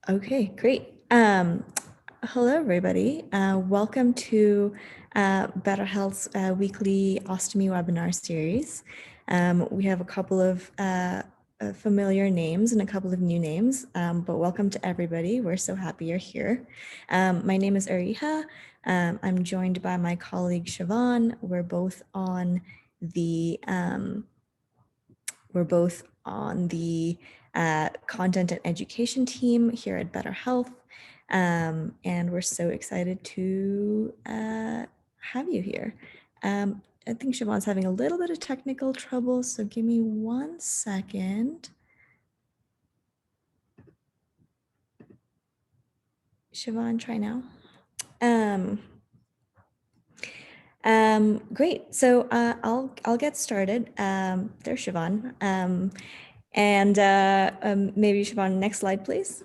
Okay, great. Hello, everybody. Welcome to Better Health's weekly ostomy webinar series. We have a couple of familiar names and a couple of new names, but welcome to everybody. We're so happy you're here. My name is Ariha. I'm joined by my colleague Siobhan. We're both on the content and education team here at Better Health. And we're so excited to have you here. I think Siobhan's having a little bit of technical trouble, so give me 1 second. Siobhan, try now. Great. So I'll get started. There's Siobhan. Maybe Siobhan, next slide, please.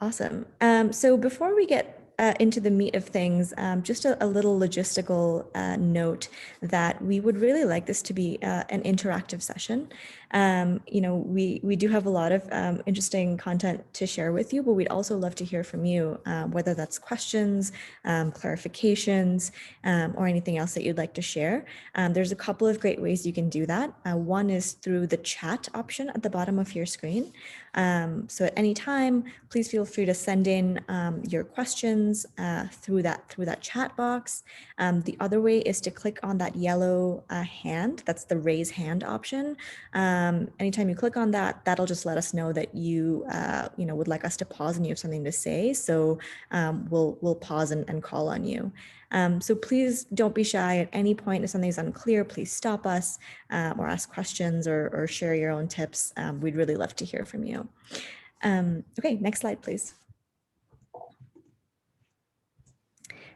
Awesome. So before we get into the meat of things, just a little logistical note that we would really like this to be an interactive session. We do have a lot of interesting content to share with you, but we'd also love to hear from you, whether that's questions, clarifications, or anything else that you'd like to share. There's a couple of great ways you can do that. One is through the chat option at the bottom of your screen. So at any time, please feel free to send in your questions through that chat box. The other way is to click on that yellow hand. That's the raise hand option. Anytime you click on that, that'll just let us know that you would like us to pause and you have something to say. So we'll pause and call on you. So please don't be shy at any point. If something's unclear, please stop us or ask questions or share your own tips. We'd really love to hear from you. Okay, next slide, please.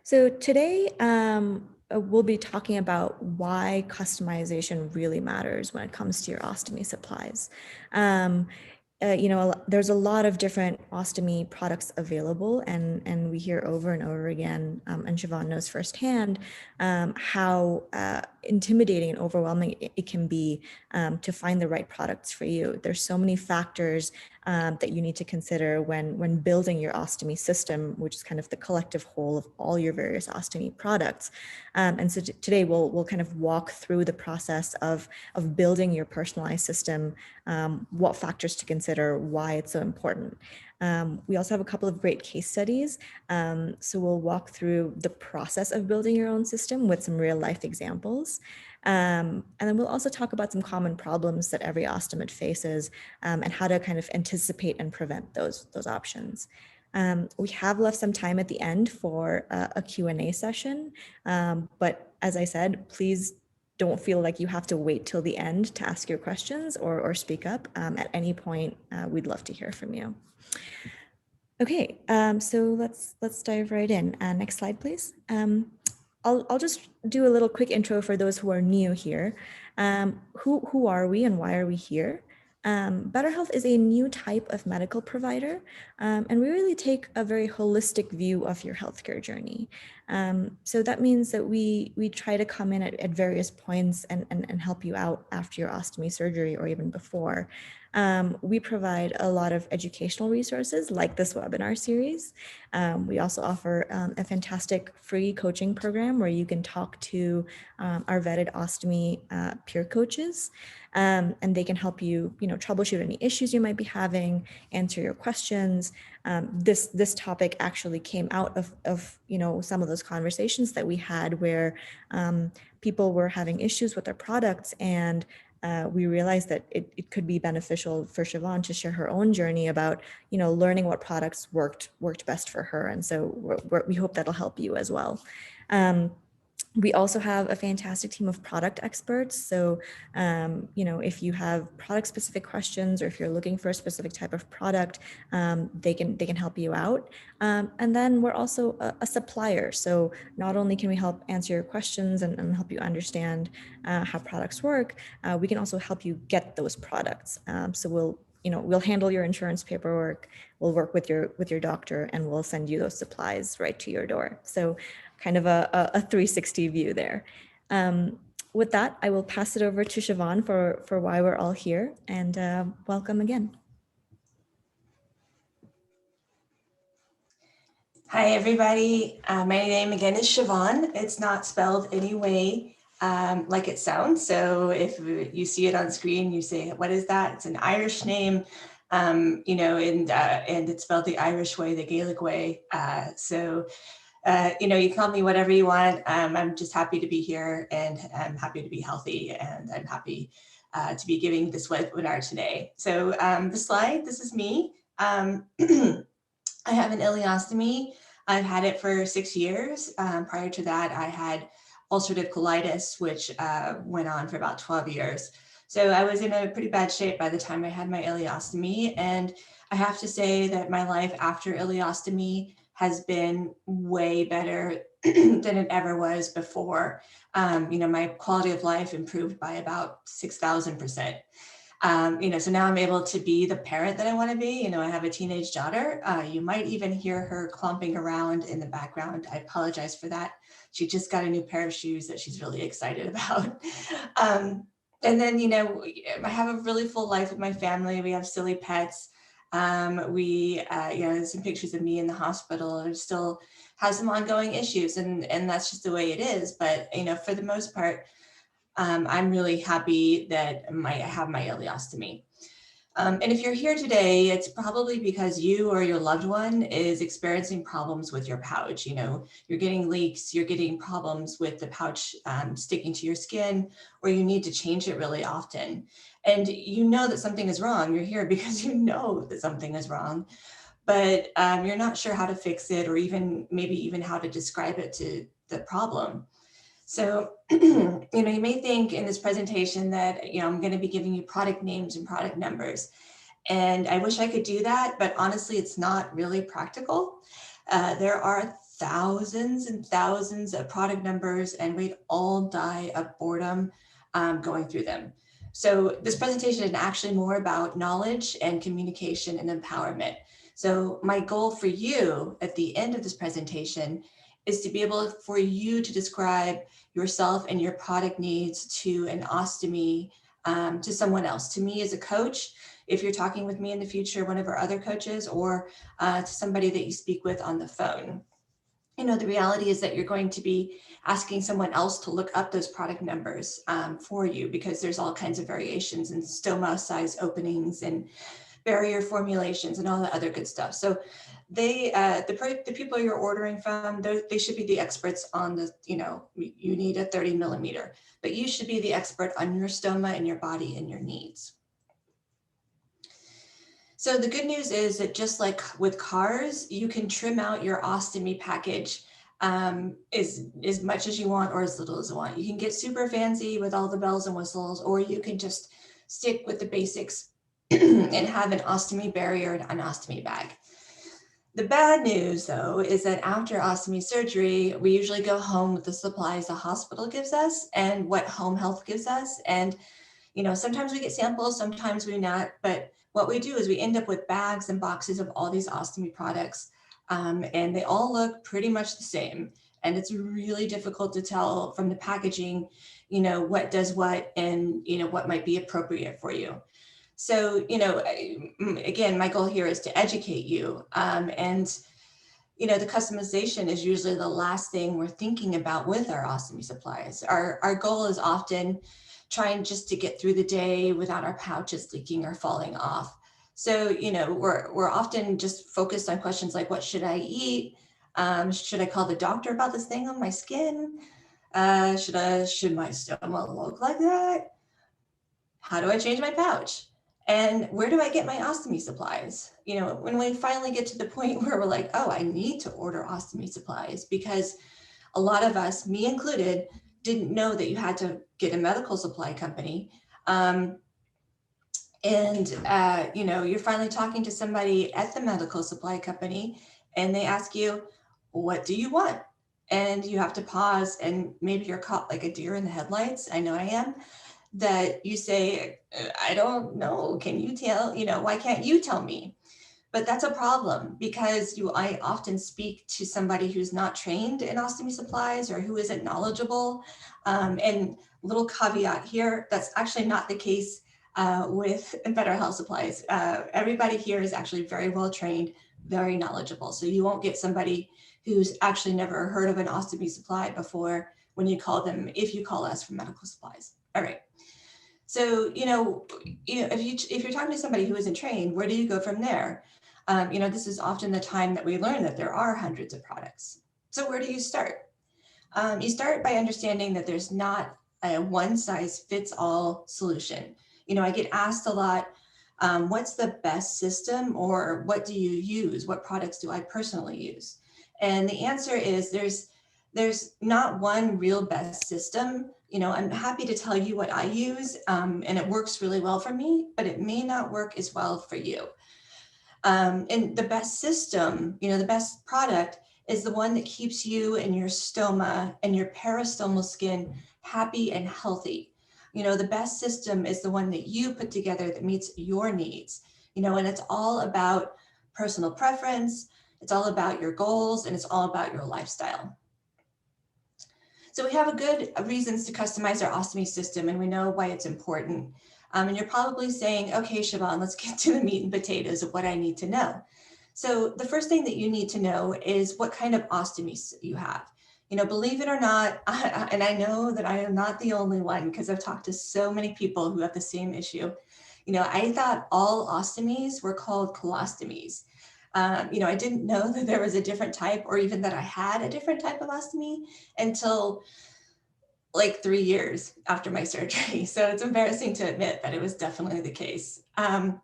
So today we'll be talking about why customization really matters when it comes to your ostomy supplies. There's a lot of different ostomy products available, and we hear over and over again, and Siobhan knows firsthand how intimidating and overwhelming it can be to find the right products for you. There's so many factors that you need to consider when building your ostomy system, which is kind of the collective whole of all your various ostomy products. And so today we'll kind of walk through the process of building your personalized system, what factors to consider, why it's so important. We also have a couple of great case studies. So we'll walk through the process of building your own system with some real life examples. And then we'll also talk about some common problems that every ostomate faces and how to kind of anticipate and prevent those options. We have left some time at the end for a Q&A session, but as I said, please don't feel like you have to wait till the end to ask your questions or speak up. At any point, we'd love to hear from you. Okay, so let's dive right in. Next slide, please. I'll just do a little quick intro for those who are new here. Who are we and why are we here? Better Health is a new type of medical provider, and we really take a very holistic view of your healthcare journey. So that means that we try to come in at various points and help you out after your ostomy surgery or even before. We provide a lot of educational resources like this webinar series. We also offer a fantastic free coaching program where you can talk to our vetted ostomy peer coaches, and they can help you, troubleshoot any issues you might be having, answer your questions. This topic actually came out of some of those conversations that we had where people were having issues with their products, and we realized that it could be beneficial for Siobhan to share her own journey about, learning what products worked best for her. And so we hope that'll help you as well. We also have a fantastic team of product experts. So, if you have product specific questions or if you're looking for a specific type of product, they can help you out. And then we're also a supplier. So not only can we help answer your questions and help you understand how products work, we can also help you get those products. So we'll handle your insurance paperwork, we'll work with your doctor, and we'll send you those supplies right to your door. So kind of a 360 view there. With that, I will pass it over to Siobhan for why we're all here, and welcome again. Hi, everybody. My name again is Siobhan. It's not spelled any way like it sounds. So if you see it on screen, you say, "What is that?" It's an Irish name, and it's spelled the Irish way, the Gaelic way. You call me whatever you want. I'm just happy to be here, and I'm happy to be healthy, and I'm happy to be giving this webinar today. So the slide, this is me. I have an ileostomy. I've had it for 6 years. Prior to that, I had ulcerative colitis, which went on for about 12 years. So I was in a pretty bad shape by the time I had my ileostomy. And I have to say that my life after ileostomy has been way better than it ever was before. My quality of life improved by about 6,000%. So now I'm able to be the parent that I want to be. I have a teenage daughter. You might even hear her clomping around in the background. I apologize for that. She just got a new pair of shoes that she's really excited about. And then, I have a really full life with my family. We have silly pets. There's some pictures of me in the hospital. I still have some ongoing issues, and that's just the way it is. But, for the most part, I'm really happy that I have my ileostomy. And if you're here today, it's probably because you or your loved one is experiencing problems with your pouch. You're getting leaks, you're getting problems with the pouch sticking to your skin, or you need to change it really often. And you know that something is wrong. You're here because you know that something is wrong, but you're not sure how to fix it, or maybe even how to describe it to the problem. So, you may think in this presentation that, I'm going to be giving you product names and product numbers. And I wish I could do that, but honestly, it's not really practical. There are thousands and thousands of product numbers, and we'd all die of boredom going through them. So this presentation is actually more about knowledge and communication and empowerment. So my goal for you at the end of this presentation is to be able for you to describe yourself and your product needs to an ostomy, to someone else, to me as a coach, if you're talking with me in the future, one of our other coaches, or to somebody that you speak with on the phone. The reality is that you're going to be asking someone else to look up those product numbers for you, because there's all kinds of variations in stoma size openings and barrier formulations and all the other good stuff. So the people you're ordering from, they should be the experts on the, you need a 30 millimeter, but you should be the expert on your stoma and your body and your needs. So the good news is that just like with cars, you can trim out your ostomy package as much as you want or as little as you want. You can get super fancy with all the bells and whistles, or you can just stick with the basics and have an ostomy barrier and an ostomy bag. The bad news, though, is that after ostomy surgery, we usually go home with the supplies the hospital gives us and what home health gives us. And sometimes we get samples, sometimes we not, but what we do is we end up with bags and boxes of all these ostomy products, and they all look pretty much the same. And it's really difficult to tell from the packaging, what does what, and, what might be appropriate for you. So, again, my goal here is to educate you. And the customization is usually the last thing we're thinking about with our ostomy supplies. Our goal is often trying just to get through the day without our pouches leaking or falling off. So, we're often just focused on questions like, what should I eat? Should I call the doctor about this thing on my skin? Should my stoma look like that? How do I change my pouch? And where do I get my ostomy supplies? When we finally get to the point where we're like, oh, I need to order ostomy supplies, because a lot of us, me included, didn't know that you had to get a medical supply company. You're finally talking to somebody at the medical supply company, and they ask you, what do you want? And you have to pause, and maybe you're caught like a deer in the headlights. I know I am. That you say, I don't know. Can you tell, why can't you tell me? But that's a problem, because I often speak to somebody who's not trained in ostomy supplies or who isn't knowledgeable. And little caveat here, that's actually not the case with Better Health Supplies. Everybody here is actually very well trained, very knowledgeable. So you won't get somebody who's actually never heard of an ostomy supply before when you call them, if you call us for medical supplies. All right. So, if you're talking to somebody who isn't trained, where do you go from there? This is often the time that we learn that there are hundreds of products. So where do you start? You start by understanding that there's not a one size fits all solution. I get asked a lot, what's the best system, or what do you use? What products do I personally use? And the answer is there's not one real best system. I'm happy to tell you what I use, and it works really well for me, but it may not work as well for you. And the best system, the best product is the one that keeps you and your stoma and your peristomal skin happy and healthy. The best system is the one that you put together that meets your needs, and it's all about personal preference. It's all about your goals, and it's all about your lifestyle. So we have a good reasons to customize our ostomy system, and we know why it's important. And you're probably saying, okay, Siobhan, let's get to the meat and potatoes of what I need to know. So the first thing that you need to know is what kind of ostomy you have. Believe it or not, and I know that I am not the only one because I've talked to so many people who have the same issue. I thought all ostomies were called colostomies. I didn't know that there was a different type, or even that I had a different type of ostomy until like 3 years after my surgery. So it's embarrassing to admit that it was definitely the case. And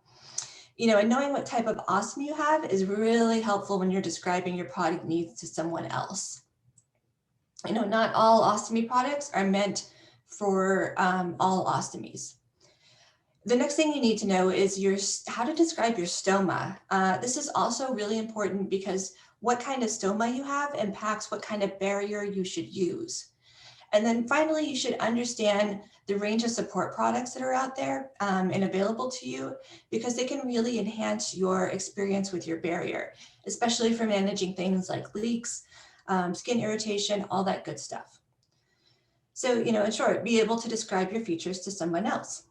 knowing what type of ostomy you have is really helpful when you're describing your product needs to someone else. Not all ostomy products are meant for all ostomies. The next thing you need to know is how to describe your stoma. This is also really important because what kind of stoma you have impacts what kind of barrier you should use. And then finally, you should understand the range of support products that are out there and available to you, because they can really enhance your experience with your barrier, especially for managing things like leaks, skin irritation, all that good stuff. So, in short, be able to describe your features to someone else.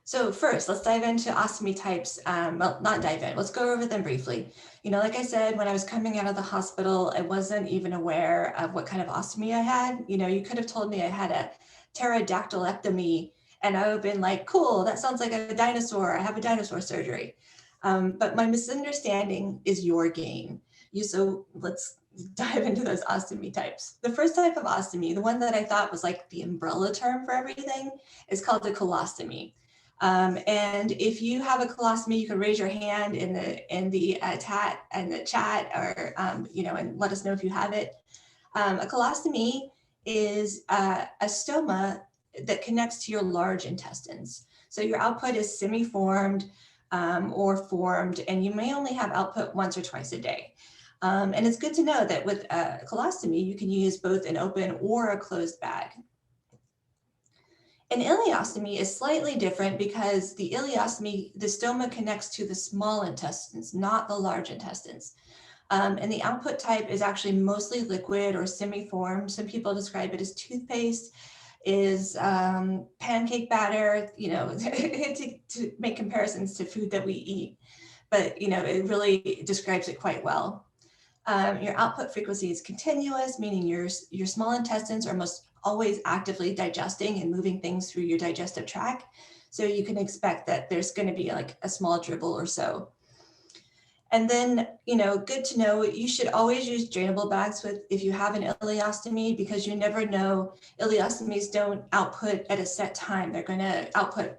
So first, let's dive into ostomy types. Well, not dive in, let's go over them briefly. Like I said, when I was coming out of the hospital, I wasn't even aware of what kind of ostomy I had. You could have told me I had a pterodactylectomy, and I would have been like, cool, that sounds like a dinosaur. I have a dinosaur surgery. But my misunderstanding is your gain. So let's dive into those ostomy types. The first type of ostomy, the one that I thought was like the umbrella term for everything, is called a colostomy. And if you have a colostomy, you can raise your hand in the chat, or and let us know if you have it. A colostomy is a stoma that connects to your large intestines. So your output is semi-formed or formed, and you may only have output once or twice a day. And it's good to know that with a colostomy, you can use both an open or a closed bag. An ileostomy is slightly different because the ileostomy, the stoma connects to the small intestines, not the large intestines. And the output type is actually mostly liquid or semi-formed. Some people describe it as toothpaste, is pancake batter, to make comparisons to food that we eat. But, it really describes it quite well. Your output frequency is continuous, meaning your small intestines are most always actively digesting and moving things through your digestive tract. So you can expect that there's going to be like a small dribble or so. And then, good to know, you should always use drainable bags if you have an ileostomy, because you never know, ileostomies don't output at a set time. They're going to output,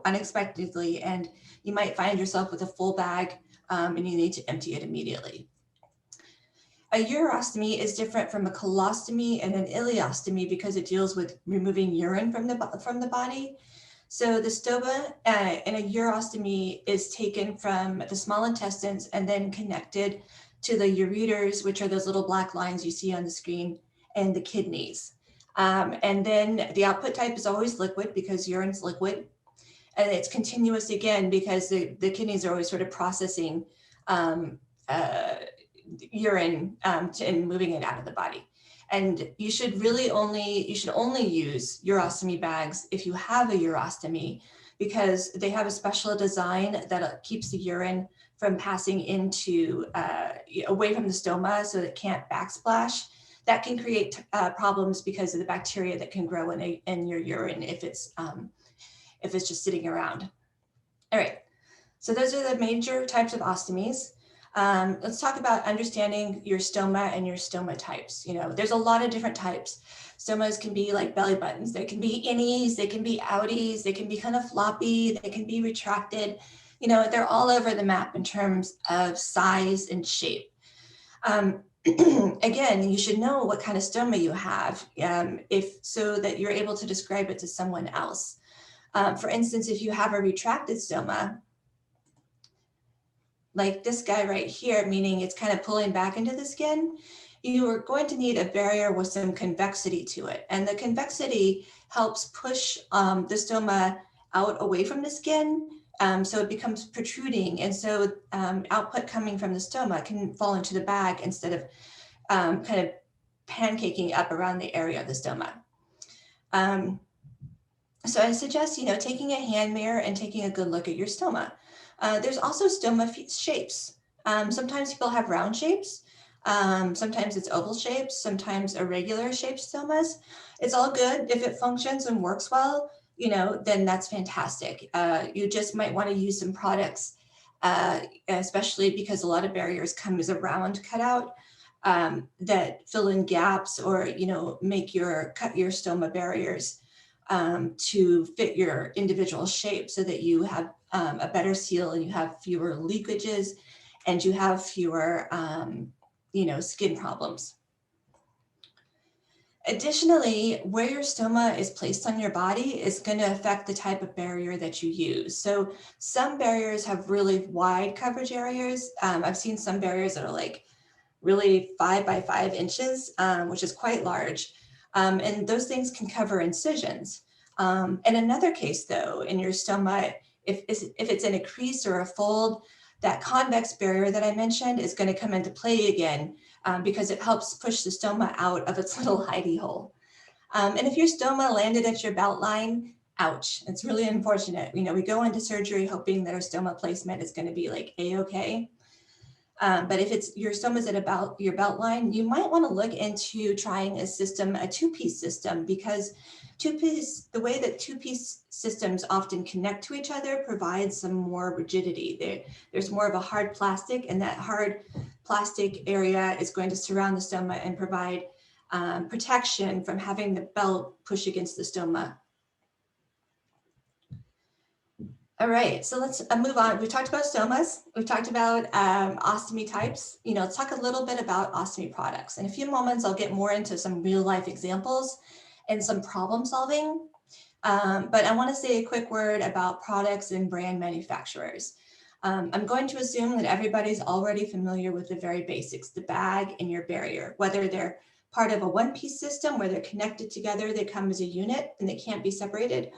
unexpectedly, and you might find yourself with a full bag and you need to empty it immediately. A urostomy is different from a colostomy and an ileostomy because it deals with removing urine from the body. So the stoma in a urostomy is taken from the small intestines and then connected to the ureters, which are those little black lines you see on the screen, and the kidneys. And then the output type is always liquid because urine's liquid. And it's continuous again because the kidneys are always sort of processing urine and moving it out of the body. And you should only use urostomy bags if you have a urostomy, because they have a special design that keeps the urine from passing into away from the stoma, so it can't backsplash. That can create problems because of the bacteria that can grow in your urine if it's just sitting around. All right, so those are the major types of ostomies. Let's talk about understanding your stoma and your stoma types. There's a lot of different types. Stomas can be like belly buttons. They can be innies, they can be outies, they can be kind of floppy, they can be retracted. They're all over the map in terms of size and shape. Again, you should know what kind of stoma you have, so that you're able to describe it to someone else. For instance, if you have a retracted stoma, like this guy right here, meaning it's kind of pulling back into the skin, you are going to need a barrier with some convexity to it. And the convexity helps push the stoma out away from the skin, so it becomes protruding. And so output coming from the stoma can fall into the bag instead of kind of pancaking up around the area of the stoma. So I suggest, taking a hand mirror and taking a good look at your stoma. There's also stoma shapes. Sometimes people have round shapes. Sometimes it's oval shapes, sometimes irregular shaped stomas. It's all good. If it functions and works well, then that's fantastic. You just might want to use some products, especially because a lot of barriers come as a round cutout that fill in gaps or, cut your stoma barriers to fit your individual shape so that you have a better seal and you have fewer leakages and you have fewer skin problems. Additionally, where your stoma is placed on your body is going to affect the type of barrier that you use. So some barriers have really wide coverage areas. I've seen some barriers that are like really 5 by 5 inches, which is quite large. And those things can cover incisions. In another case though, in your stoma, if it's in a crease or a fold, that convex barrier that I mentioned is going to come into play again because it helps push the stoma out of its little hidey hole. And if your stoma landed at your belt line, ouch, it's really unfortunate. We go into surgery hoping that our stoma placement is going to be like A-okay. But if your stoma is at about your belt line, you might want to look into trying a two-piece system, because the way that two-piece systems often connect to each other provides some more rigidity. There's more of a hard plastic, and that hard plastic area is going to surround the stoma and provide protection from having the belt push against the stoma. All right, so let's move on. We've talked about stomas. We've talked about ostomy types. Let's talk a little bit about ostomy products. In a few moments, I'll get more into some real life examples and some problem solving. But I want to say a quick word about products and brand manufacturers. I'm going to assume that everybody's already familiar with the very basics, the bag and your barrier, whether they're part of a one-piece system where they're connected together, they come as a unit and they can't be separated,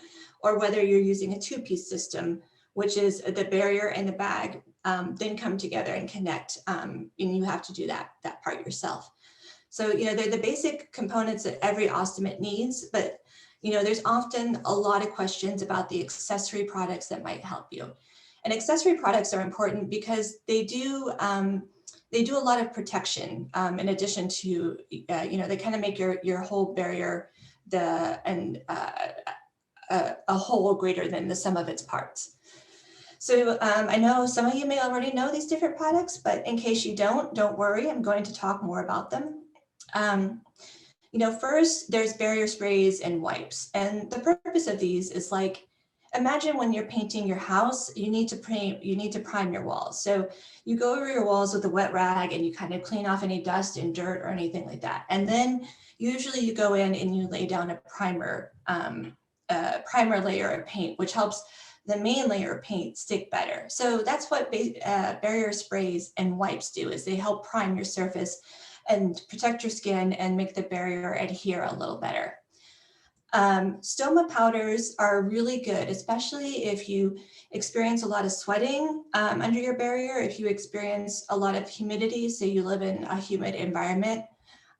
or whether you're using a two-piece system, which is the barrier and the bag then come together and connect, and you have to do that part yourself. So, they're the basic components that every ostomate needs, but, there's often a lot of questions about the accessory products that might help you. And accessory products are important because they do a lot of protection in addition to, they kind of make your whole barrier a whole greater than the sum of its parts. So I know some of you may already know these different products, but in case you don't worry, I'm going to talk more about them. First, there's barrier sprays and wipes. And the purpose of these is like, imagine when you're painting your house, you need to prime your walls. So you go over your walls with a wet rag and you kind of clean off any dust and dirt or anything like that. And then usually you go in and you lay down a primer layer of paint, which helps the main layer of paint stick better. So that's what barrier sprays and wipes do, is they help prime your surface and protect your skin and make the barrier adhere a little better. Stoma powders are really good, especially if you experience a lot of sweating under your barrier, if you experience a lot of humidity, so you live in a humid environment,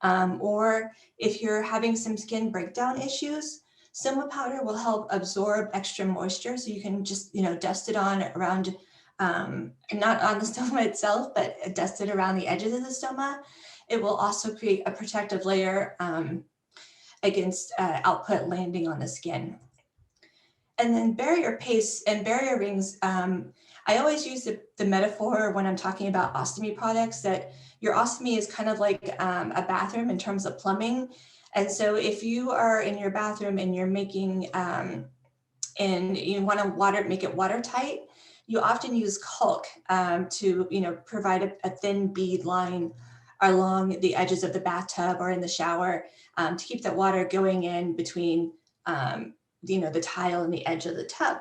or if you're having some skin breakdown issues. Stoma powder will help absorb extra moisture, so you can just, dust it on around, not on the stoma itself, but dust it around the edges of the stoma. It will also create a protective layer against output landing on the skin. And then barrier paste and barrier rings, I always use the metaphor when I'm talking about ostomy products that your ostomy is kind of like a bathroom in terms of plumbing. And so if you are in your bathroom and you're making, and you want to make it watertight, you often use caulk to, provide a thin bead line along the edges of the bathtub or in the shower to keep that water going in between, the tile and the edge of the tub.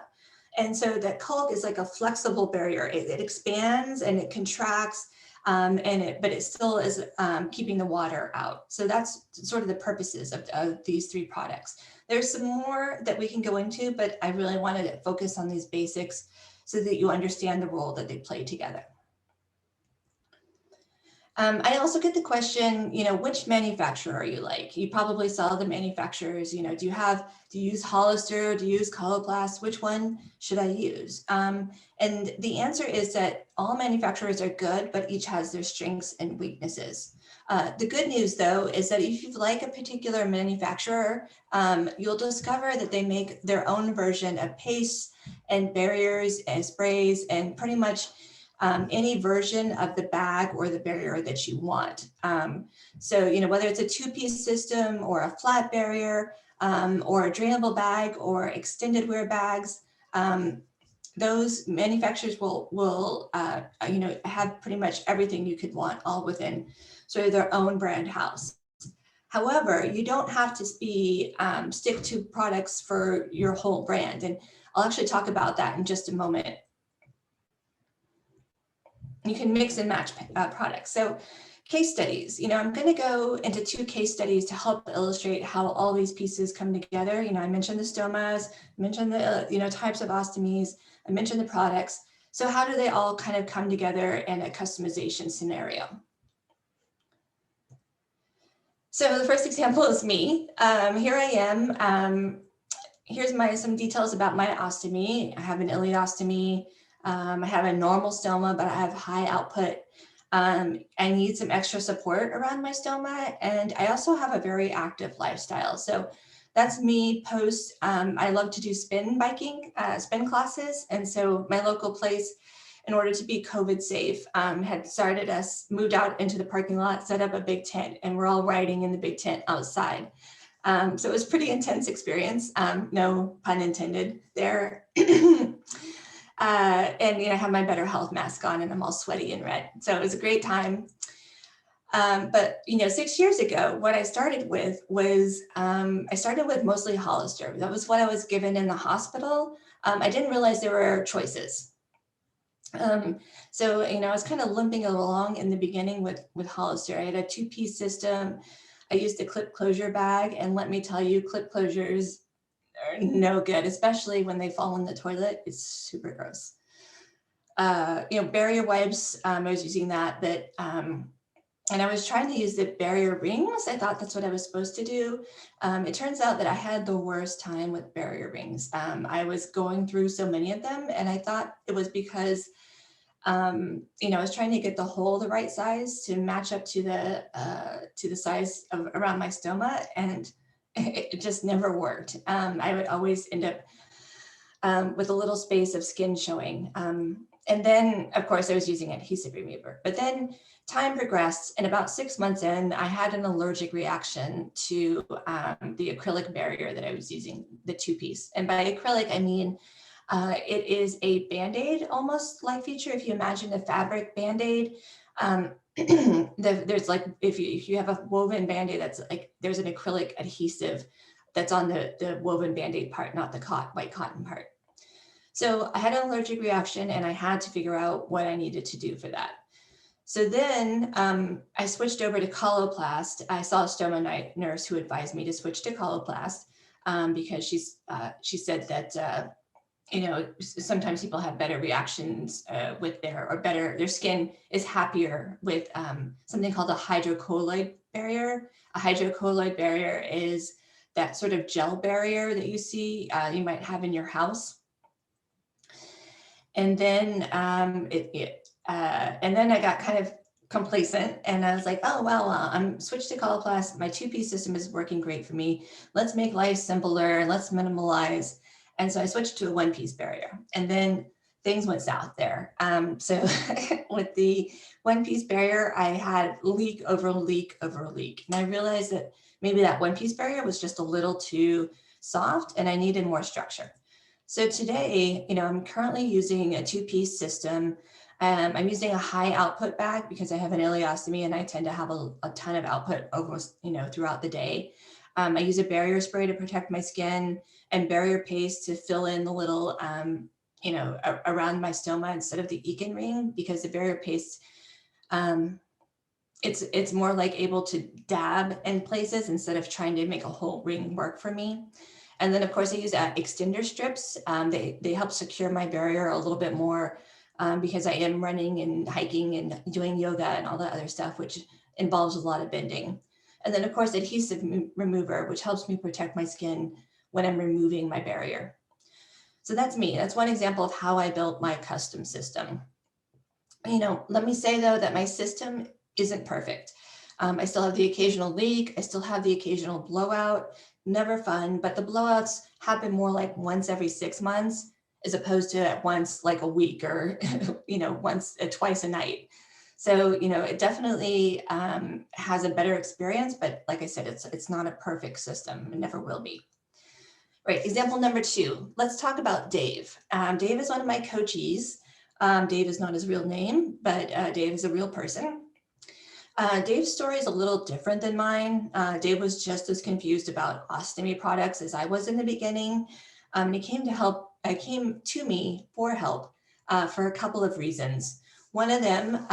And so that caulk is like a flexible barrier. It expands and it contracts, but it still is keeping the water out. So that's sort of the purposes of these three products. There's some more that we can go into, but I really wanted to focus on these basics so that you understand the role that they play together. I also get the question, which manufacturer are you like? You probably saw the manufacturers, do you use Hollister? Do you use Coloplast? Which one should I use? And the answer is that all manufacturers are good, but each has their strengths and weaknesses. The good news, though, is that if you like a particular manufacturer, you'll discover that they make their own version of pastes and barriers and sprays and pretty much any version of the bag or the barrier that you want. So, whether it's a two-piece system or a flat barrier or a drainable bag or extended wear bags, those manufacturers will have pretty much everything you could want all within sort of their own brand house. However, you don't have to stick to products for your whole brand. And I'll actually talk about that in just a moment. You can mix and match products. So case studies, I'm going to go into 2 case studies to help illustrate how all these pieces come together. I mentioned the stomas, I mentioned the, types of ostomies, I mentioned the products. So how do they all kind of come together in a customization scenario? So the first example is me. Here I am. Here's some details about my ostomy. I have an ileostomy. I have a normal stoma, but I have high output. I need some extra support around my stoma. And I also have a very active lifestyle. So that's me post. I love to do spin classes. And so my local place, in order to be COVID safe, had moved out into the parking lot, set up a big tent, and we're all riding in the big tent outside. So it was a pretty intense experience, no pun intended there. And I have my Better Health mask on and I'm all sweaty and red. So it was a great time. But 6 years ago, what I started with was, I started with mostly Hollister. That was what I was given in the hospital. I didn't realize there were choices. So, I was kind of limping along in the beginning with Hollister. I had a 2-piece system. I used a clip closure bag, and let me tell you, clip closures are no good, especially when they fall in the toilet. It's super gross. Barrier wipes, I was using that, and I was trying to use the barrier rings. I thought that's what I was supposed to do. It turns out that I had the worst time with barrier rings. I was going through so many of them, and I thought it was because I was trying to get the hole the right size to match up to the size around my stoma, and it just never worked. I would always end up with a little space of skin showing. And then, of course, I was using adhesive remover. But then time progressed, and about 6 months in, I had an allergic reaction to the acrylic barrier that I was using, the 2-piece. And by acrylic, I mean it is a Band-Aid almost like feature. If you imagine a fabric Band-Aid, there's like, if you have a woven Band-Aid, that's like, there's an acrylic adhesive that's on the woven Band-Aid part, not the white cotton part. So I had an allergic reaction, and I had to figure out what I needed to do for that. So then I switched over to Coloplast. I saw a stoma nurse who advised me to switch to Coloplast because she said that sometimes people have better reactions with their skin is happier with something called a hydrocolloid barrier. A hydrocolloid barrier is that sort of gel barrier that you see, you might have in your house. And then and then I got kind of complacent, and I was like, oh, well, I'm switched to Coloplast. My two-piece system is working great for me. Let's make life simpler. Let's minimalize. And so I switched to a one-piece barrier, and then things went south there. So with the one-piece barrier, I had leak over leak over leak. And I realized that maybe that one-piece barrier was just a little too soft and I needed more structure. So today, I'm currently using a two-piece system. I'm using a high output bag because I have an ileostomy and I tend to have a ton of output over, throughout the day. I use a barrier spray to protect my skin and barrier paste to fill in the little, around my stoma instead of the Eken ring, because the barrier paste, it's more like able to dab in places instead of trying to make a whole ring work for me. And then of course I use extender strips. They help secure my barrier a little bit more because I am running and hiking and doing yoga and all that other stuff, which involves a lot of bending. And then of course adhesive remover, which helps me protect my skin when I'm removing my barrier. So that's me. That's one example of how I built my custom system. Let me say though that my system isn't perfect. I still have the occasional leak. I still have the occasional blowout. Never fun, but the blowouts happen more like once every 6 months as opposed to at once like a week or, twice a night. So, it definitely has a better experience, but like I said, it's not a perfect system. It never will be. Right, example number 2, let's talk about Dave. Dave is one of my coachees. Dave is not his real name, but Dave is a real person. Dave's story is a little different than mine. Dave was just as confused about ostomy products as I was in the beginning. And he came to me for help for a couple of reasons. One of them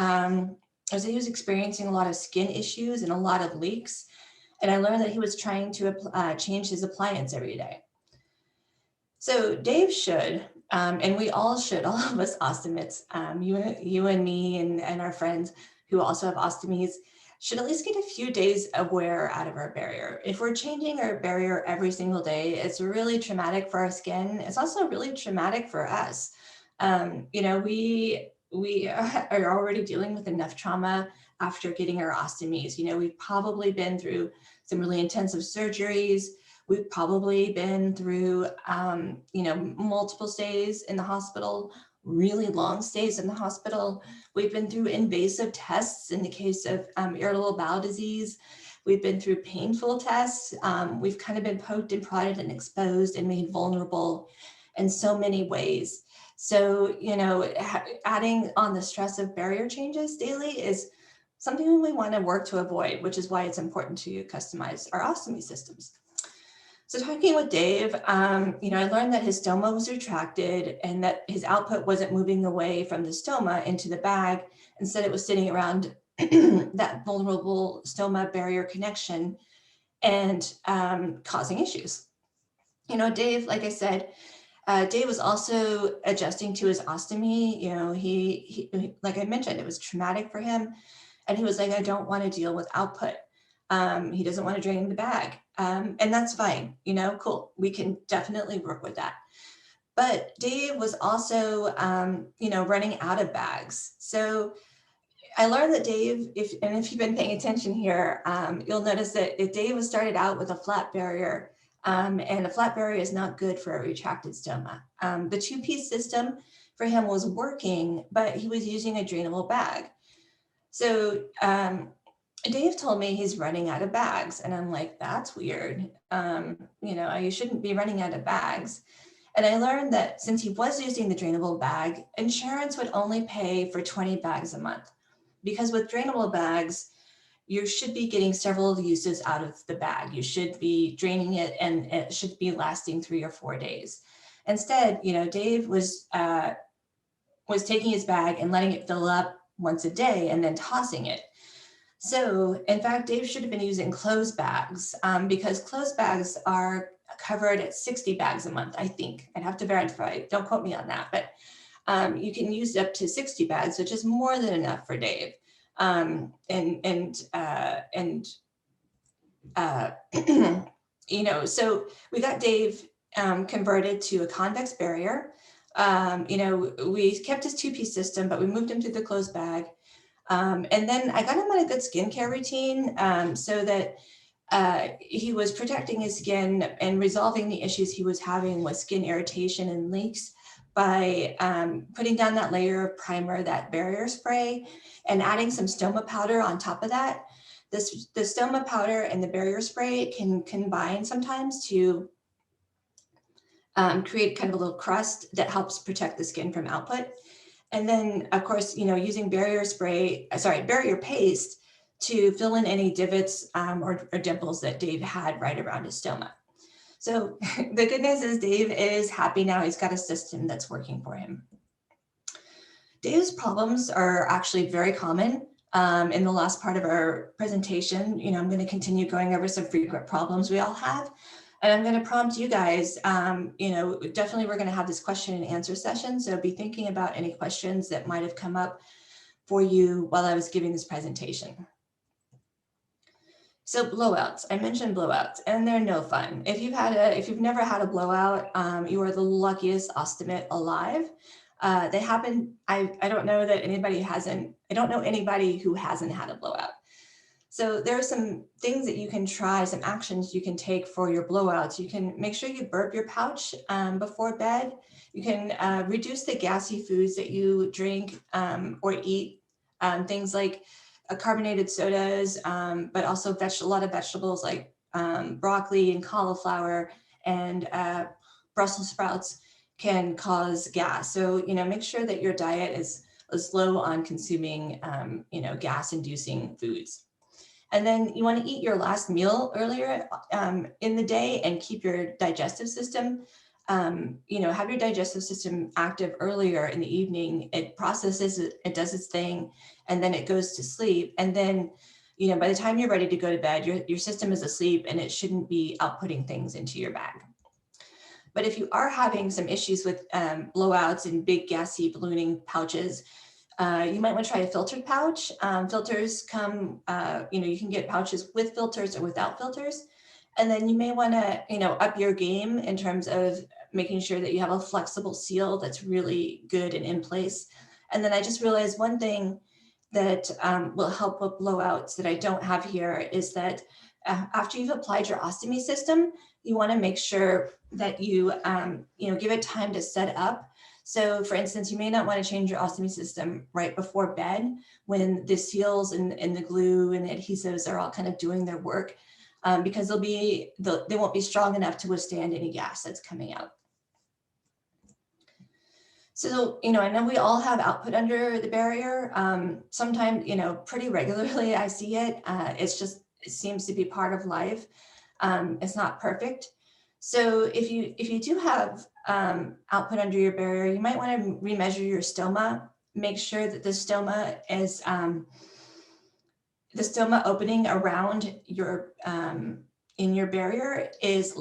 was that he was experiencing a lot of skin issues and a lot of leaks. And I learned that he was trying to change his appliance every day. So Dave should, and we all should, all of us ostomates, you and me and our friends who also have ostomies, should at least get a few days of wear out of our barrier. If we're changing our barrier every single day, it's really traumatic for our skin. It's also really traumatic for us. We are already dealing with enough trauma after getting our ostomies. We've probably been through some really intensive surgeries. We've probably been through, multiple stays in the hospital, really long stays in the hospital. We've been through invasive tests in the case of irritable bowel disease. We've been through painful tests. We've kind of been poked and prodded and exposed and made vulnerable in so many ways. So, adding on the stress of barrier changes daily is something we want to work to avoid, which is why it's important to customize our ostomy systems. So talking with Dave, I learned that his stoma was retracted and that his output wasn't moving away from the stoma into the bag. Instead, it was sitting around that vulnerable stoma barrier connection and causing issues. Dave, like I said, Dave was also adjusting to his ostomy. He, like I mentioned, it was traumatic for him. And he was like, I don't want to deal with output. He doesn't want to drain the bag. And that's fine, cool. We can definitely work with that. But Dave was also, running out of bags. So I learned that Dave, if you've been paying attention here, you'll notice that if Dave was started out with a flat barrier, and a flat barrier is not good for a retracted stoma. The two-piece system for him was working, but he was using a drainable bag. So Dave told me he's running out of bags, and I'm like, that's weird. You shouldn't be running out of bags. And I learned that since he was using the drainable bag, insurance would only pay for 20 bags a month. Because with drainable bags, you should be getting several uses out of the bag. You should be draining it and it should be lasting 3 or 4 days. Instead, Dave was taking his bag and letting it fill up once a day and then tossing it. So in fact, Dave should have been using closed bags because closed bags are covered at 60 bags a month, I think. I'd have to verify, don't quote me on that, but you can use up to 60 bags, which is more than enough for Dave. So we got Dave converted to a convex barrier. We kept his two-piece system, but we moved him to the closed bag. And then I got him on a good skincare routine so that he was protecting his skin and resolving the issues he was having with skin irritation and leaks by putting down that layer of primer, that barrier spray, and adding some stoma powder on top of that. The stoma powder and the barrier spray can combine sometimes to create kind of a little crust that helps protect the skin from output. And then, of course, using barrier paste to fill in any divots or dimples that Dave had right around his stoma. So the good news is Dave is happy now. He's got a system that's working for him. Dave's problems are actually very common. In the last part of our presentation, I'm going to continue going over some frequent problems we all have. And I'm going to prompt you guys, definitely we're going to have this question and answer session. So be thinking about any questions that might have come up for you while I was giving this presentation. So blowouts, I mentioned blowouts, and they're no fun. If you've never had a blowout, you are the luckiest ostomate alive. They happen. I don't know that anybody hasn't. I don't know anybody who hasn't had a blowout. So there are some things that you can try, some actions you can take for your blowouts. You can make sure you burp your pouch before bed. You can reduce the gassy foods that you drink or eat, things like carbonated sodas, but also a lot of vegetables like broccoli and cauliflower and Brussels sprouts can cause gas. So, make sure that your diet is low on consuming, gas-inducing foods. And then you want to eat your last meal earlier in the day and keep your digestive system, have your digestive system active earlier in the evening. It processes it does its thing, and then it goes to sleep. And then, by the time you're ready to go to bed, your system is asleep and it shouldn't be outputting things into your bag. But if you are having some issues with blowouts and big gassy ballooning pouches, you might want to try a filtered pouch. Filters come, you can get pouches with filters or without filters. And then you may want to, up your game in terms of making sure that you have a flexible seal that's really good and in place. And then I just realized one thing that will help with blowouts that I don't have here is that after you've applied your ostomy system, you want to make sure that you, give it time to set up. So for instance, you may not want to change your ostomy system right before bed when the seals and the glue and the adhesives are all kind of doing their work, because they won't be strong enough to withstand any gas that's coming out. So, I know we all have output under the barrier. Sometimes, pretty regularly I see it. It seems to be part of life. It's not perfect. So if you do have output under your barrier, you might want to remeasure your stoma. Make sure that the stoma is the stoma opening around your in your barrier is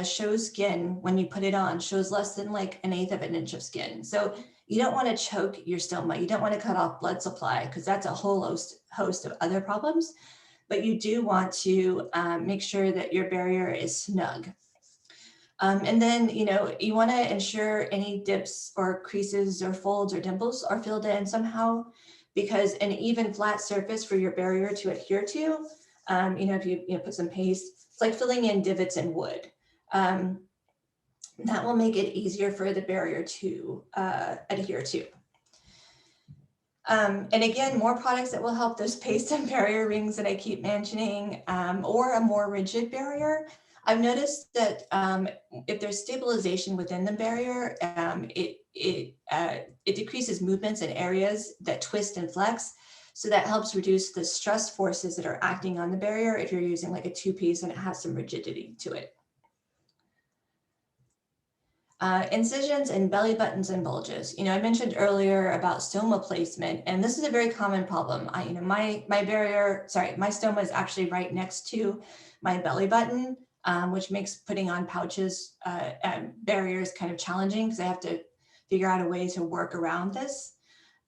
shows skin when you put it on, shows less than like 1/8 of an inch of skin. So you don't want to choke your stoma. You don't want to cut off blood supply because that's a whole host of other problems. But you do want to make sure that your barrier is snug. And then, you want to ensure any dips or creases or folds or dimples are filled in somehow, because an even flat surface for your barrier to adhere to, if you put some paste, it's like filling in divots in wood. That will make it easier for the barrier to adhere to. And again, more products that will help those paste and barrier rings that I keep mentioning, or a more rigid barrier. I've noticed that if there's stabilization within the barrier, it decreases movements in areas that twist and flex. So that helps reduce the stress forces that are acting on the barrier if you're using like a two-piece and it has some rigidity to it. Incisions and belly buttons and bulges. I mentioned earlier about stoma placement, and this is a very common problem. My stoma is actually right next to my belly button, which makes putting on pouches and barriers kind of challenging because I have to figure out a way to work around this.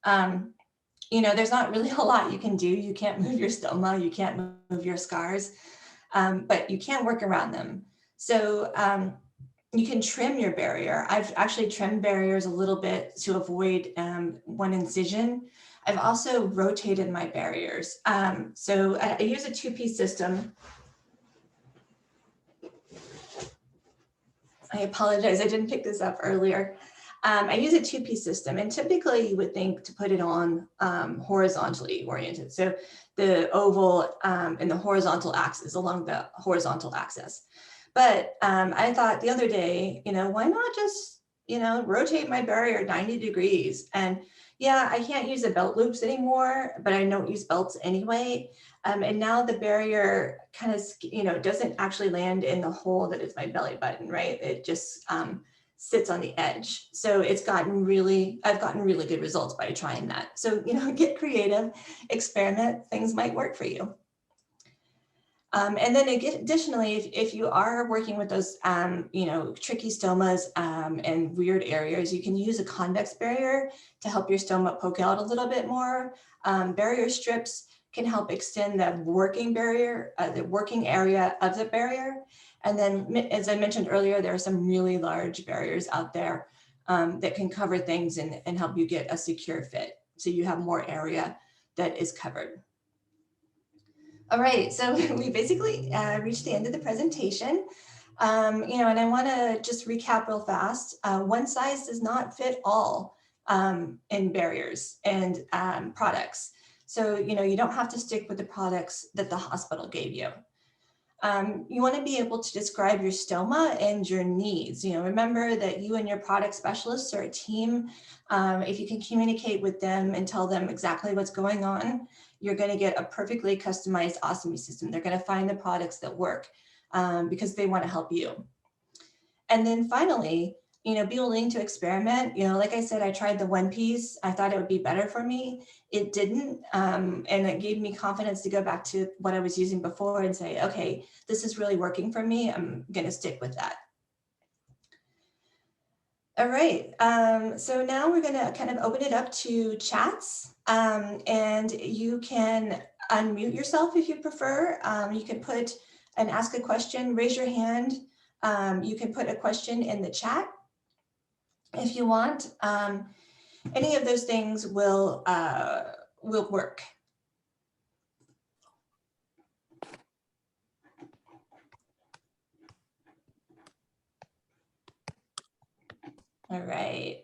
There's not really a lot you can do. You can't move your stoma, you can't move your scars, but you can work around them. So you can trim your barrier. I've actually trimmed barriers a little bit to avoid one incision. I've also rotated my barriers. So I use a two-piece system. I apologize, I didn't pick this up earlier. I use a two-piece system, and typically you would think to put it on horizontally oriented. So the oval and the horizontal axis along the horizontal axis. But I thought the other day, why not just, rotate my barrier 90 degrees? And yeah, I can't use the belt loops anymore, but I don't use belts anyway. And now the barrier kind of, doesn't actually land in the hole that is my belly button, right? It just sits on the edge. So I've gotten really good results by trying that. So, get creative, experiment, things might work for you. And then additionally, if you are working with those, tricky stomas and weird areas, you can use a convex barrier to help your stoma poke out a little bit more. Barrier strips can help extend the working barrier, the working area of the barrier. And then, as I mentioned earlier, there are some really large barriers out there that can cover things and help you get a secure fit. So you have more area that is covered. All right, so we basically reached the end of the presentation. And I want to just recap real fast. One size does not fit all in barriers and products. So, you don't have to stick with the products that the hospital gave you. You want to be able to describe your stoma and your needs. Remember that you and your product specialists are a team. If you can communicate with them and tell them exactly what's going on, you're going to get a perfectly customized ostomy system. They're going to find the products that work because they want to help you. And then finally, be willing to experiment. Like I said, I tried the one piece. I thought it would be better for me. It didn't. And it gave me confidence to go back to what I was using before and say, okay, this is really working for me. I'm going to stick with that. All right. So now we're going to kind of open it up to chats. And you can unmute yourself if you prefer. You can put and ask a question, raise your hand. You can put a question in the chat if you want. Any of those things will work. All right.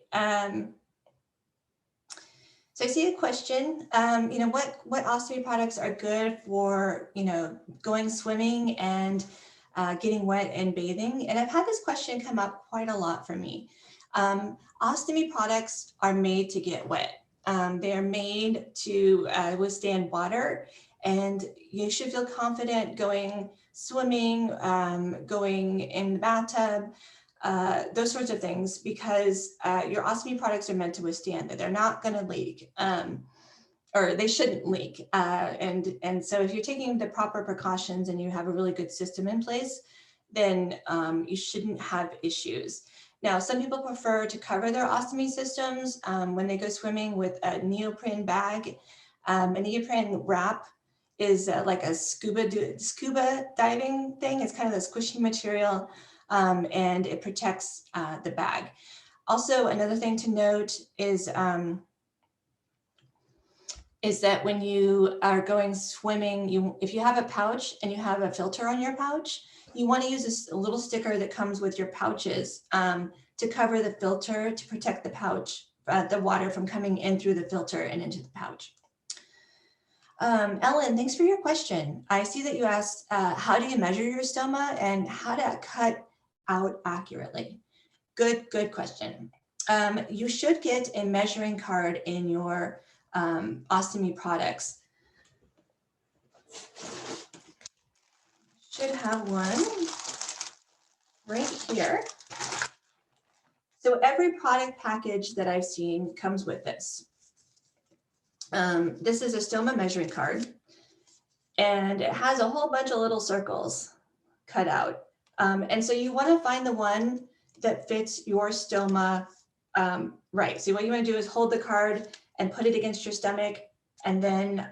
So I see a question, what ostomy products are good for, going swimming and getting wet and bathing? And I've had this question come up quite a lot for me. Ostomy products are made to get wet. They are made to withstand water, and you should feel confident going swimming, going in the bathtub, those sorts of things, because your ostomy products are meant to withstand that. They're not going to leak, or they shouldn't leak. And so if you're taking the proper precautions and you have a really good system in place, then you shouldn't have issues. Now, some people prefer to cover their ostomy systems when they go swimming with a neoprene bag. A neoprene wrap is like a scuba diving thing. It's kind of a squishy material. And it protects the bag. Also, another thing to note is that when you are going swimming, if you have a pouch and you have a filter on your pouch, you want to use a little sticker that comes with your pouches to cover the filter to protect the pouch, the water from coming in through the filter and into the pouch. Ellen, thanks for your question. I see that you asked, how do you measure your stoma and how to cut out accurately? Good question. You should get a measuring card in your ostomy products. Should have one right here. So every product package that I've seen comes with this. This is a stoma measuring card, and it has a whole bunch of little circles cut out. And so you want to find the one that fits your stoma right. So what you want to do is hold the card and put it against your stomach, and then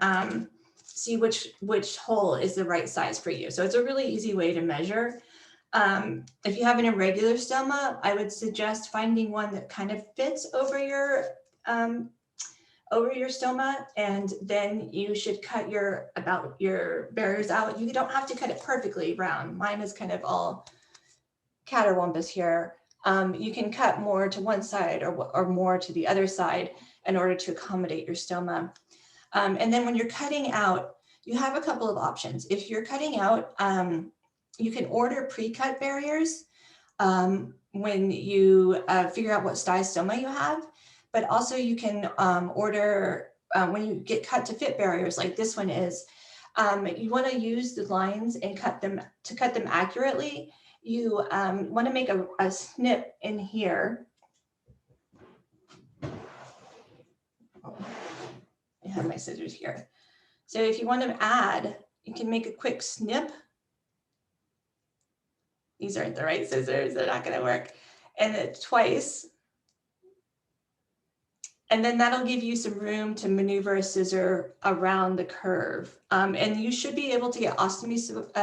see which hole is the right size for you. So it's a really easy way to measure. If you have an irregular stoma, I would suggest finding one that kind of fits over your stoma, and then you should cut your barriers out. You don't have to cut it perfectly round. Mine is kind of all catterwampus here. You can cut more to one side or more to the other side in order to accommodate your stoma. And then when you're cutting out, you have a couple of options. If you're cutting out, you can order pre-cut barriers when you figure out what size stoma you have, but also you can order when you get cut to fit barriers like this one is. You want to use the lines and cut them accurately. You want to make a snip in here. I have my scissors here. So if you want to add, you can make a quick snip. These aren't the right scissors, they're not going to work. And then twice. And then that'll give you some room to maneuver a scissor around the curve. And you should be able to get ostomy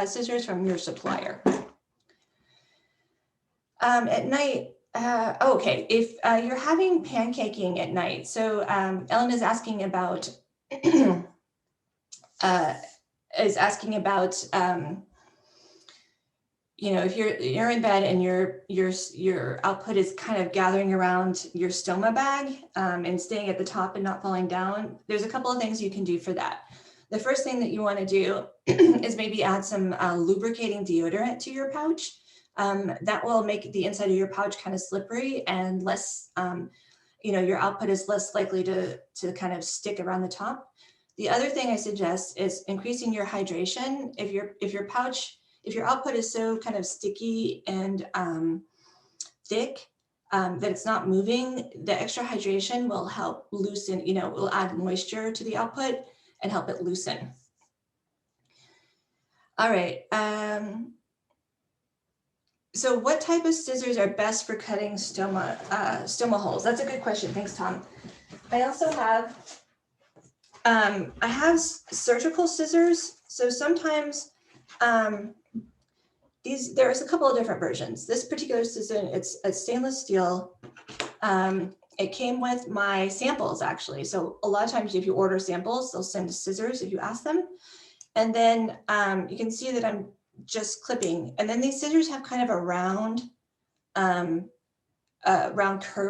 scissors from your supplier. At night, okay, if you're having pancaking at night, so Ellen is asking about, you know, if you're in bed and your output is kind of gathering around your stoma bag and staying at the top and not falling down, there's a couple of things you can do for that. The first thing that you want to do is maybe add some lubricating deodorant to your pouch. That will make the inside of your pouch kind of slippery and less, you know, your output is less likely to kind of stick around the top. The other thing I suggest is increasing your hydration. If your output is so kind of sticky and thick that it's not moving, the extra hydration will help loosen, you know, will add moisture to the output and help it loosen. All right. So what type of scissors are best for cutting stoma holes? That's a good question. Thanks, Tom. I also have, I have surgical scissors. So sometimes there's a couple of different versions. This particular scissor, it's a stainless steel. It came with my samples actually. So a lot of times if you order samples, they'll send scissors if you ask them. And then you can see that I'm just clipping. And then these scissors have kind of a round curve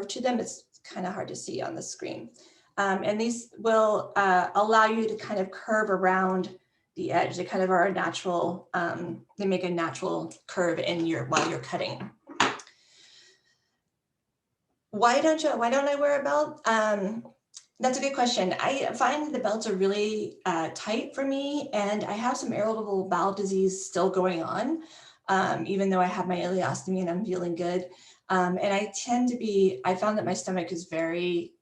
to them. It's kind of hard to see on the screen. And these will allow you to kind of curve around the edge. They kind of are a natural, they make a natural curve while you're cutting. Why don't I wear a belt? That's a good question. I find the belts are really tight for me, and I have some irritable bowel disease still going on, even though I have my ileostomy and I'm feeling good. And I found that my stomach is very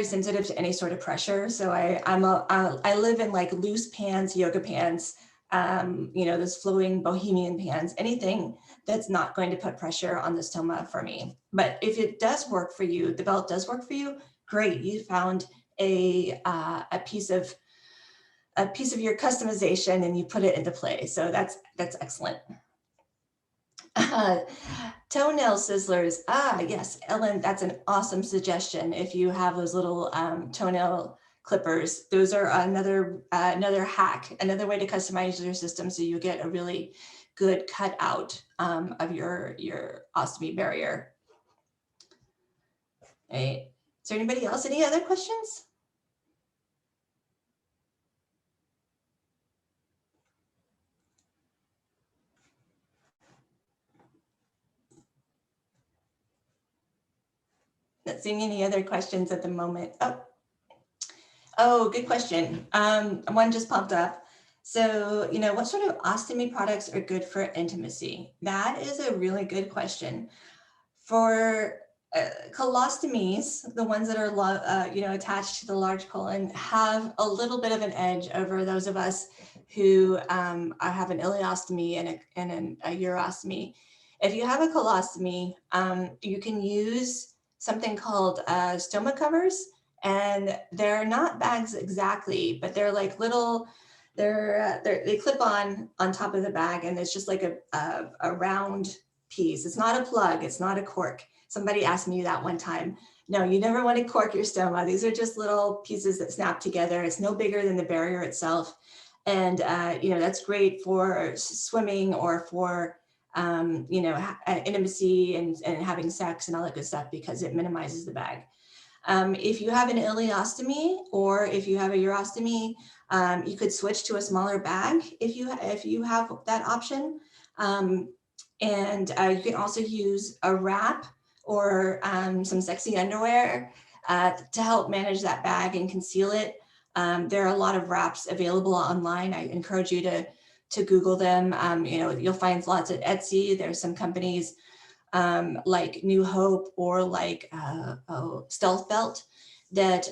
sensitive to any sort of pressure. So I live in like loose pants, yoga pants, you know, those flowing bohemian pants, anything that's not going to put pressure on the stoma for me. But if it does work for you, the belt does work for you, great. You found a piece of your customization and you put it into play. So that's excellent. Toenail sizzlers. Yes, Ellen, that's an awesome suggestion. If you have those little toenail clippers, those are another hack, another way to customize your system so you get a really good cut out of your ostomy barrier. Right. Is there anybody else? Any other questions? Not seeing any other questions at the moment. Oh, good question. One just popped up. So, you know, what sort of ostomy products are good for intimacy? That is a really good question. For colostomies, the ones that are, you know, attached to the large colon have a little bit of an edge over those of us who have an ileostomy and a urostomy. If you have a colostomy, you can use something called stoma covers, and they're not bags exactly, but they're like little they clip on top of the bag, and it's just like a round piece. It's not a plug. It's not a cork. Somebody asked me that one time. No, you never want to cork your stoma. These are just little pieces that snap together. It's no bigger than the barrier itself. And, that's great for swimming or for, intimacy and having sex and all that good stuff because it minimizes the bag. If you have an ileostomy or if you have a urostomy, you could switch to a smaller bag if you have that option. And you can also use a wrap or some sexy underwear to help manage that bag and conceal it. There are a lot of wraps available online. I encourage you to Google them. You'll find lots at Etsy. There's some companies like New Hope or like Stealth Belt that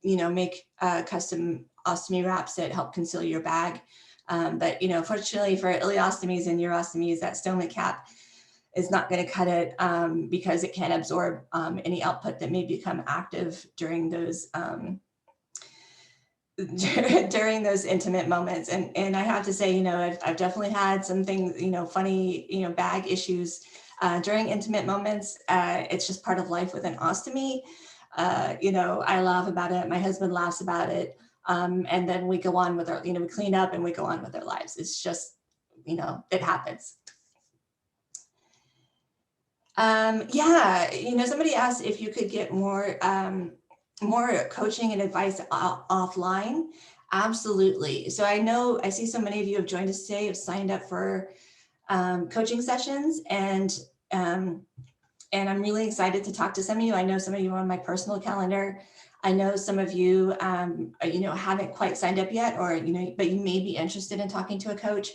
make custom ostomy wraps that help conceal your bag. But fortunately for ileostomies and urostomies, that stoma cap is not going to cut it because it can't absorb any output that may become active during those during those intimate moments. And I have to say, I've definitely had some things, funny, bag issues during intimate moments. It's just part of life with an ostomy. I laugh about it. My husband laughs about it. And then we go on with our, we clean up and we go on with our lives. It's just, it happens. Somebody asked if you could get more coaching and advice offline. Absolutely. So I see so many of you have joined us today, have signed up for coaching sessions, and I'm really excited to talk to some of you. I know some of you are on my personal calendar. I know some of you, haven't quite signed up yet, or, but you may be interested in talking to a coach.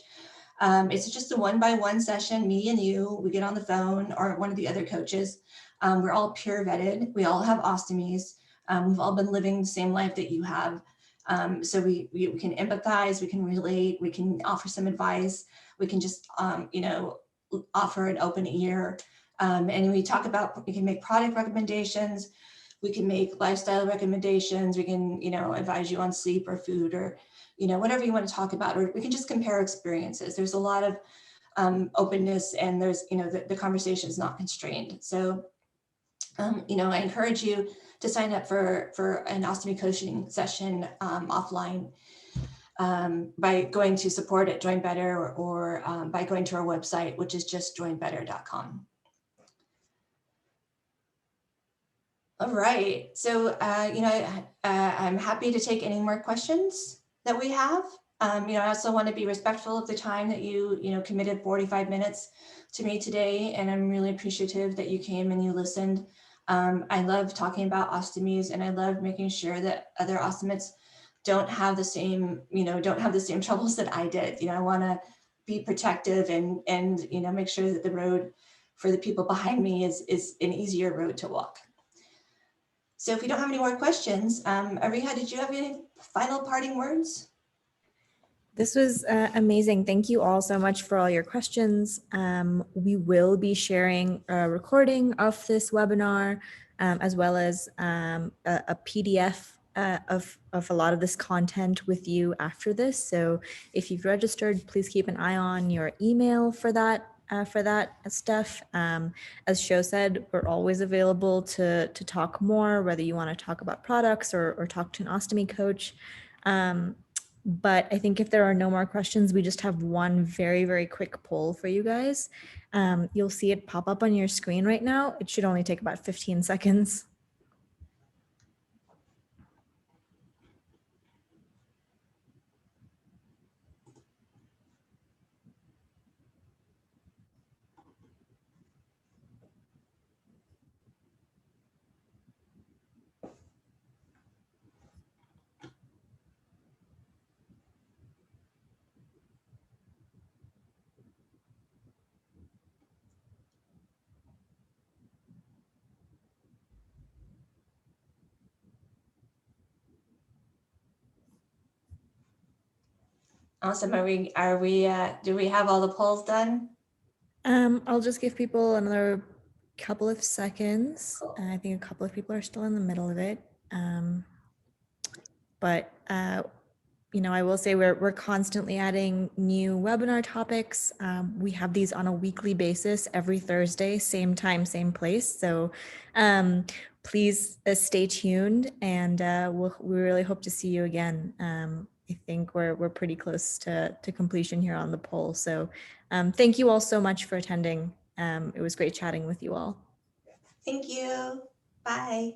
It's just a one-by-one session, me and you. We get on the phone or one of the other coaches. We're all peer vetted. We all have ostomies. We've all been living the same life that you have. So we can empathize, we can relate, we can offer some advice. We can just, offer an open ear. And we can make product recommendations. We can make lifestyle recommendations. We can, advise you on sleep or food or, whatever you want to talk about, or we can just compare experiences. There's a lot of openness, and there's, the conversation is not constrained. So, I encourage you to sign up for an ostomy coaching session offline by going to support at Join Better or by going to our website, which is just joinbetter.com. All right, so, I'm happy to take any more questions that we have. I also want to be respectful of the time that you committed 45 minutes to me today, and I'm really appreciative that you came and you listened. I love talking about ostomies, and I love making sure that other ostomates don't have the same troubles that I did. I want to be protective and make sure that the road for the people behind me is an easier road to walk. So if you don't have any more questions, Ariha, did you have any final parting words? This was amazing. Thank you all so much for all your questions. We will be sharing a recording of this webinar, as well as a PDF of a lot of this content with you after this. So if you've registered, please keep an eye on your email for that stuff. As Sho said, we're always available to talk more, whether you want to talk about products or talk to an ostomy coach. But I think if there are no more questions, we just have one very, very quick poll for you guys. You'll see it pop up on your screen right now. It should only take about 15 seconds. Awesome. Do we have all the polls done? I'll just give people another couple of seconds. Cool. I think a couple of people are still in the middle of it. But I will say we're constantly adding new webinar topics. We have these on a weekly basis every Thursday, same time, same place. So please stay tuned, and we really hope to see you again. I think we're pretty close to completion here on the poll. So thank you all so much for attending. It was great chatting with you all. Thank you. Bye.